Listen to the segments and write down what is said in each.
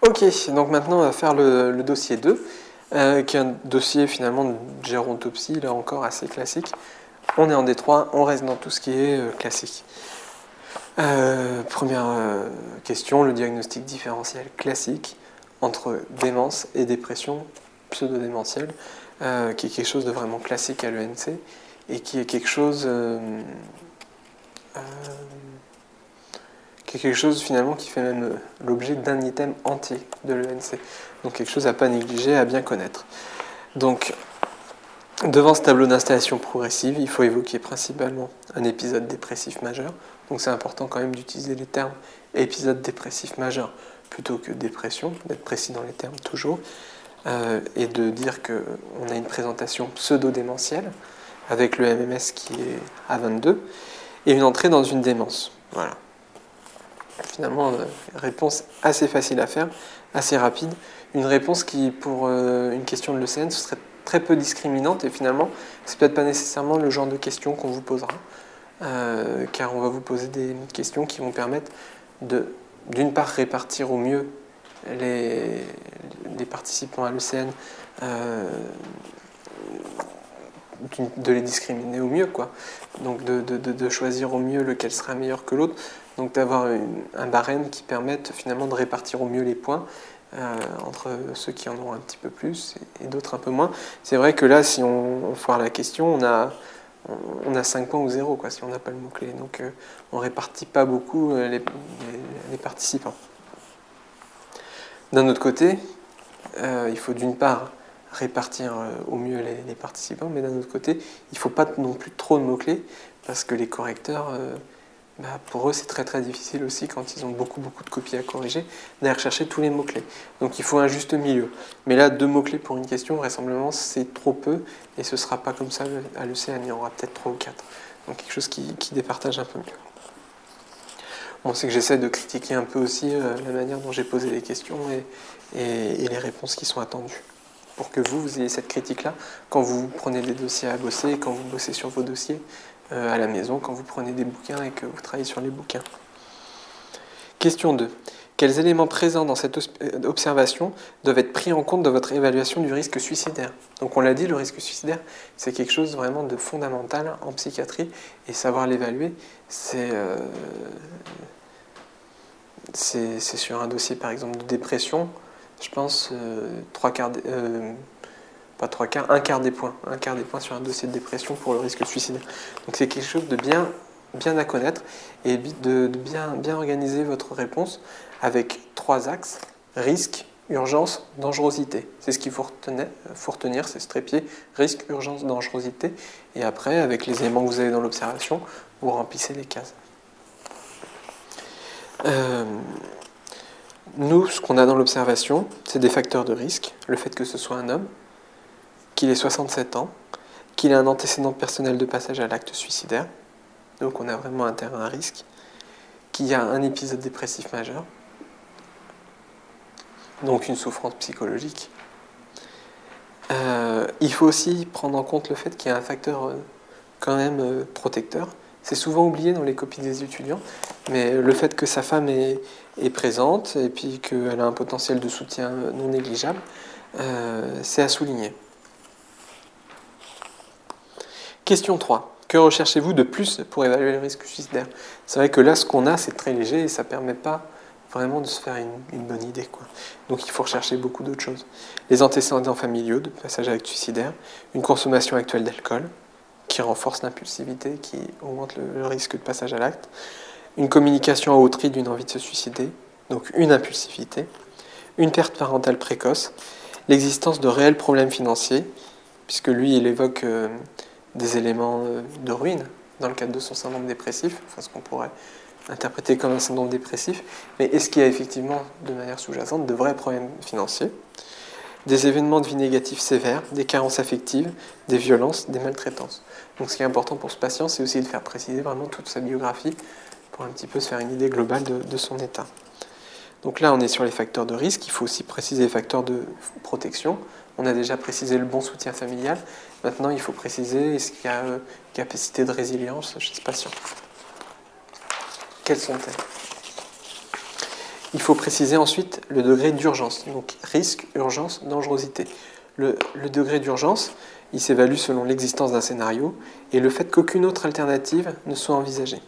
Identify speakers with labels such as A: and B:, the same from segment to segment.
A: Ok, donc maintenant on va faire le dossier 2, qui est un dossier finalement de gérontopsie, là encore assez classique. On est en D3, on reste dans tout ce qui est classique. Première question, le diagnostic différentiel classique entre démence et dépression pseudo-démentielle, qui est quelque chose de vraiment classique à l'ENC et qui est quelque chose finalement qui fait même l'objet d'un item entier de l'ENC. Donc quelque chose à pas négliger, à bien connaître. Donc devant ce tableau d'installation progressive, il faut évoquer principalement un épisode dépressif majeur. Donc c'est important quand même d'utiliser les termes épisode dépressif majeur plutôt que dépression, d'être précis dans les termes toujours, et de dire qu'on a une présentation pseudo-démentielle avec le MMS qui est à 22 et une entrée dans une démence. Voilà. Finalement, réponse assez facile à faire, assez rapide. Une réponse qui, pour une question de l'ECN, ce serait très peu discriminante et finalement, c'est peut-être pas nécessairement le genre de questions qu'on vous posera, car on va vous poser des questions qui vont permettre d'une part, répartir au mieux les participants à l'ECN, de les discriminer au mieux, quoi. Donc de choisir au mieux lequel sera meilleur que l'autre. Donc d'avoir un barème qui permette finalement de répartir au mieux les points entre ceux qui en ont un petit peu plus et d'autres un peu moins. C'est vrai que là, si on foire la question, on a 5 points ou 0 quoi, si on n'a pas le mot-clé. Donc on ne répartit pas beaucoup les participants. D'un autre côté, il faut d'une part répartir au mieux les participants, mais d'un autre côté, il ne faut pas non plus trop de mots-clés, parce que les correcteurs, pour eux, c'est très très difficile aussi, quand ils ont beaucoup de copies à corriger, d'aller rechercher tous les mots-clés. Donc il faut un juste milieu. Mais là, 2 mots-clés pour une question, vraisemblablement, c'est trop peu, et ce ne sera pas comme ça à l'ECN, il y en aura peut-être 3 ou 4. Donc quelque chose qui départage un peu mieux. Bon, c'est que j'essaie de critiquer un peu aussi la manière dont j'ai posé les questions et les réponses qui sont attendues. Pour que vous ayez cette critique-là quand vous prenez des dossiers à bosser, quand vous bossez sur vos dossiers à la maison, quand vous prenez des bouquins et que vous travaillez sur les bouquins. Question 2. Quels éléments présents dans cette observation doivent être pris en compte dans votre évaluation du risque suicidaire? Donc on l'a dit, le risque suicidaire, c'est quelque chose vraiment de fondamental en psychiatrie, et savoir l'évaluer, c'est sur un dossier par exemple de dépression, je pense pas 3/4, un quart des points sur un dossier de dépression pour le risque suicidaire. Donc c'est quelque chose de bien à connaître et de bien organiser votre réponse avec 3 axes: risque, urgence, dangerosité. C'est ce qu'il faut retenir, c'est ce trépied: risque, urgence, dangerosité. Et après, avec les éléments que vous avez dans l'observation, vous remplissez les cases. Nous, ce qu'on a dans l'observation, c'est des facteurs de risque. Le fait que ce soit un homme, qu'il ait 67 ans, qu'il ait un antécédent personnel de passage à l'acte suicidaire, donc on a vraiment un terrain à risque, qu'il y a un épisode dépressif majeur, donc une souffrance psychologique. Il faut aussi prendre en compte le fait qu'il y a un facteur quand même protecteur. C'est souvent oublié dans les copies des étudiants, mais le fait que sa femme est présente et puis qu'elle a un potentiel de soutien non négligeable, c'est à souligner. Question 3. Que recherchez-vous de plus pour évaluer le risque suicidaire? C'est vrai que là, ce qu'on a, c'est très léger et ça ne permet pas vraiment de se faire une bonne idée, quoi. Donc il faut rechercher beaucoup d'autres choses. Les antécédents familiaux de passage à l'acte suicidaire, une consommation actuelle d'alcool qui renforce l'impulsivité, qui augmente le risque de passage à l'acte, une communication à haut tri d'une envie de se suicider, donc une impulsivité, une perte parentale précoce, l'existence de réels problèmes financiers, puisque lui, il évoque des éléments de ruine dans le cadre de son syndrome dépressif, enfin ce qu'on pourrait interpréter comme un syndrome dépressif, mais est-ce qu'il y a effectivement, de manière sous-jacente, de vrais problèmes financiers, des événements de vie négatifs sévères, des carences affectives, des violences, des maltraitances. Donc ce qui est important pour ce patient, c'est aussi de faire préciser vraiment toute sa biographie pour un petit peu se faire une idée globale de son état. Donc là, on est sur les facteurs de risque. Il faut aussi préciser les facteurs de protection. On a déjà précisé le bon soutien familial. Maintenant, il faut préciser est-ce qu'il y a capacité de résilience chez ce patient. Quelles sont-elles? Il faut préciser ensuite le degré d'urgence, donc risque, urgence, dangerosité. Le degré d'urgence, il s'évalue selon l'existence d'un scénario et le fait qu'aucune autre alternative ne soit envisagée.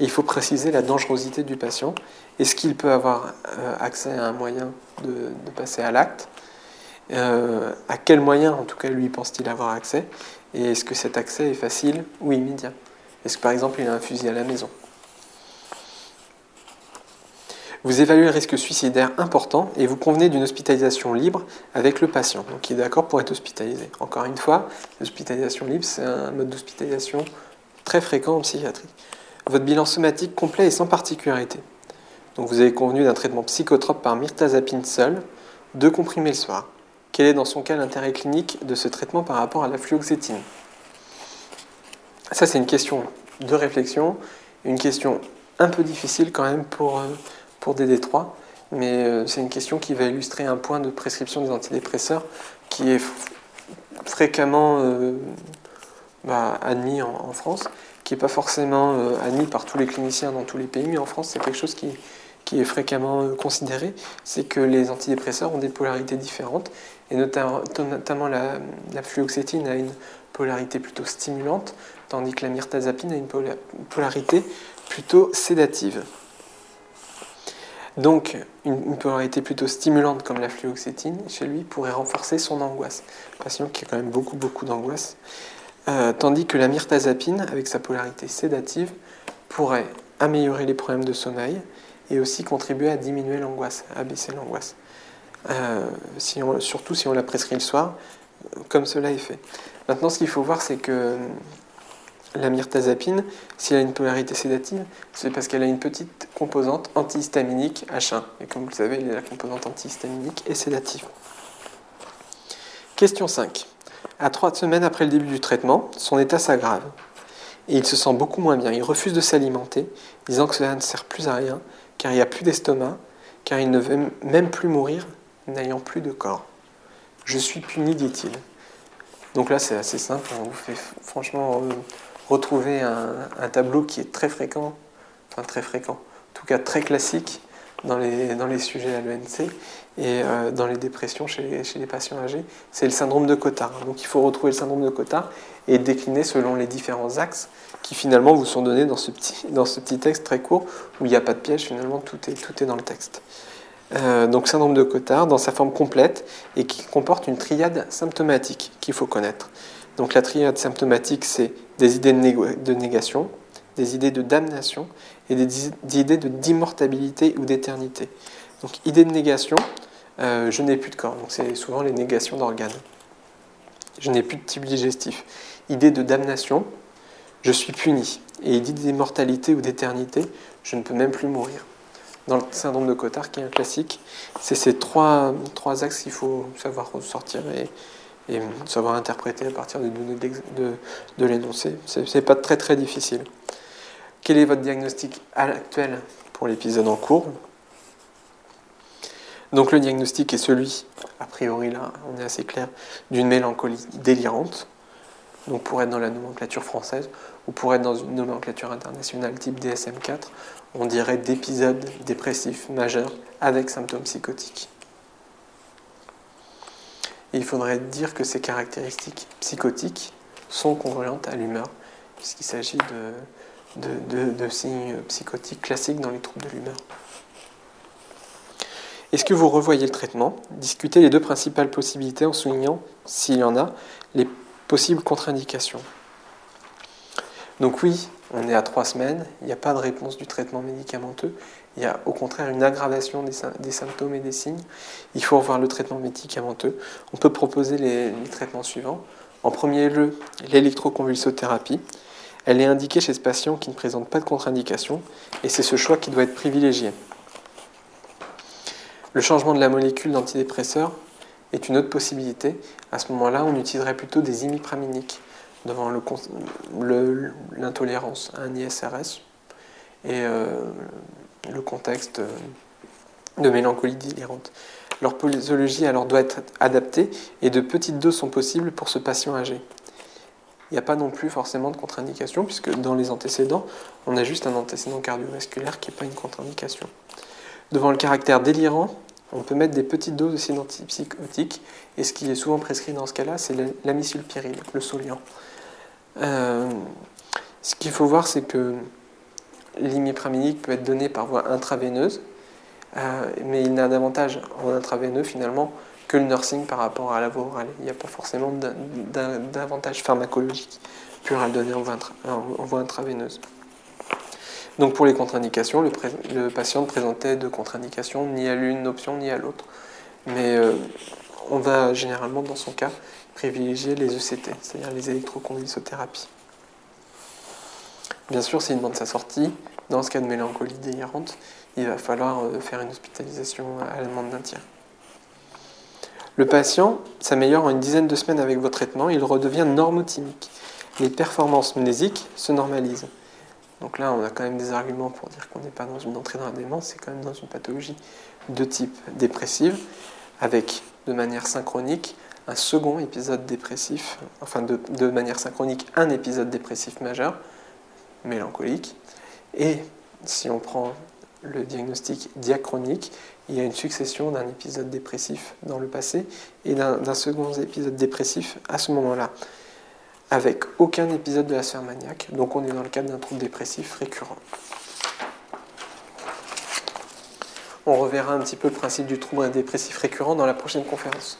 A: Et il faut préciser la dangerosité du patient. Est-ce qu'il peut avoir accès à un moyen de passer à l'acte? À quel moyen, en tout cas, lui pense-t-il avoir accès? Et est-ce que cet accès est facile ou immédiat? Est-ce que, par exemple, il a un fusil à la maison? Vous évaluez le risque suicidaire important et vous convenez d'une hospitalisation libre avec le patient, donc il est d'accord pour être hospitalisé. Encore une fois, l'hospitalisation libre, c'est un mode d'hospitalisation très fréquent en psychiatrie. Votre bilan somatique complet et sans particularité. Donc vous avez convenu d'un traitement psychotrope par mirtazapine seul, 2 comprimés le soir. Quel est dans son cas l'intérêt clinique de ce traitement par rapport à la fluoxétine? Ça, c'est une question de réflexion, une question un peu difficile quand même pour DD3, mais c'est une question qui va illustrer un point de prescription des antidépresseurs qui est fréquemment admis en France, qui n'est pas forcément admis par tous les cliniciens dans tous les pays, mais en France, c'est quelque chose qui est fréquemment considéré, c'est que les antidépresseurs ont des polarités différentes, et notamment la fluoxétine a une polarité plutôt stimulante, tandis que la mirtazapine a une polarité plutôt sédative. Donc, une polarité plutôt stimulante comme la fluoxétine, chez lui, pourrait renforcer son angoisse. Un patient qui a quand même beaucoup d'angoisse. Tandis que la mirtazapine, avec sa polarité sédative, pourrait améliorer les problèmes de sommeil et aussi contribuer à diminuer l'angoisse, à baisser l'angoisse. Surtout si on la prescrit le soir, comme cela est fait. Maintenant, ce qu'il faut voir, c'est que la mirtazapine, si elle a une polarité sédative, c'est parce qu'elle a une petite composante antihistaminique H1. Et comme vous le savez, la composante antihistaminique est sédative. Question 5. À 3 semaines après le début du traitement, son état s'aggrave. Et il se sent beaucoup moins bien. Il refuse de s'alimenter, disant que cela ne sert plus à rien, car il n'y a plus d'estomac, car il ne veut même plus mourir, n'ayant plus de corps. Je suis puni, dit-il. Donc là, c'est assez simple. On vous fait franchement retrouver un tableau qui est très fréquent, en tout cas très classique dans les sujets à l'ENC et dans les dépressions chez les patients âgés, c'est le syndrome de Cotard. Donc il faut retrouver le syndrome de Cotard et décliner selon les différents axes qui finalement vous sont donnés dans ce petit texte très court où il n'y a pas de piège, finalement tout est dans le texte. Donc syndrome de Cotard dans sa forme complète et qui comporte une triade symptomatique qu'il faut connaître. Donc la triade symptomatique, c'est des idées de négation, des idées de damnation et des idées d'immortalité ou d'éternité. Donc idée de négation, je n'ai plus de corps, donc c'est souvent les négations d'organes. Je n'ai plus de type digestif. Idée de damnation, je suis puni. Et idée d'immortalité ou d'éternité, je ne peux même plus mourir. Dans le syndrome de Cotard, qui est un classique, c'est ces trois axes qu'il faut savoir ressortir et savoir interpréter à partir des données de l'énoncé. C'est pas très très difficile. Quel est votre diagnostic actuel pour l'épisode en cours? Donc le diagnostic est celui, a priori là, on est assez clair, d'une mélancolie délirante, donc pour être dans la nomenclature française, ou pour être dans une nomenclature internationale type DSM-4, on dirait d'épisode dépressif majeur avec symptômes psychotiques. Et il faudrait dire que ces caractéristiques psychotiques sont congruentes à l'humeur, puisqu'il s'agit de signes psychotiques classiques dans les troubles de l'humeur. Est-ce que vous revoyez le traitement? Discutez les deux principales possibilités en soulignant, s'il y en a, les possibles contre-indications. Donc oui, on est à 3 semaines, il n'y a pas de réponse du traitement médicamenteux, il y a au contraire une aggravation des symptômes et des signes. Il faut revoir le traitement médicamenteux. On peut proposer les traitements suivants. En premier lieu, l'électroconvulsothérapie. Elle est indiquée chez ce patient qui ne présente pas de contre-indication et c'est ce choix qui doit être privilégié. Le changement de la molécule d'antidépresseur est une autre possibilité. À ce moment-là, on utiliserait plutôt des imipraminiques devant l'intolérance à un ISRS et le contexte de mélancolie délirante. Leur posologie alors doit être adaptée et de petites doses sont possibles pour ce patient âgé. Il n'y a pas non plus forcément de contre-indication puisque dans les antécédents, on a juste un antécédent cardiovasculaire qui n'est pas une contre-indication. Devant le caractère délirant, on peut mettre des petites doses aussi d'antipsychotiques, et ce qui est souvent prescrit dans ce cas-là, c'est l'amsulpiride, le Soliant. Ce qu'il faut voir, c'est que l'imipraminique peut être donné par voie intraveineuse, mais il n'a d'avantage en intraveineux finalement que le nursing par rapport à la voie orale. Il n'y a pas forcément d'avantage pharmacologique pur à le donner en voie intraveineuse. Donc pour les contre-indications, le patient ne présentait de contre-indications ni à l'une option ni à l'autre. Mais on va généralement dans son cas privilégier les ECT, c'est-à-dire les électroconvulsothérapies. Bien sûr, s'il demande sa sortie, dans ce cas de mélancolie délirante, il va falloir faire une hospitalisation à la demande d'un tiers. Le patient s'améliore en une dizaine de semaines avec vos traitements, il redevient normothymique. Les performances mnésiques se normalisent. Donc là, on a quand même des arguments pour dire qu'on n'est pas dans une entrée dans la démence, c'est quand même dans une pathologie de type dépressive, avec de manière synchronique un second épisode dépressif, enfin de manière synchronique un épisode dépressif majeur, mélancolique, et si on prend le diagnostic diachronique, il y a une succession d'un épisode dépressif dans le passé et d'un second épisode dépressif à ce moment-là, avec aucun épisode de la sphère maniaque, donc on est dans le cadre d'un trouble dépressif récurrent. On reverra un petit peu le principe du trouble dépressif récurrent dans la prochaine conférence.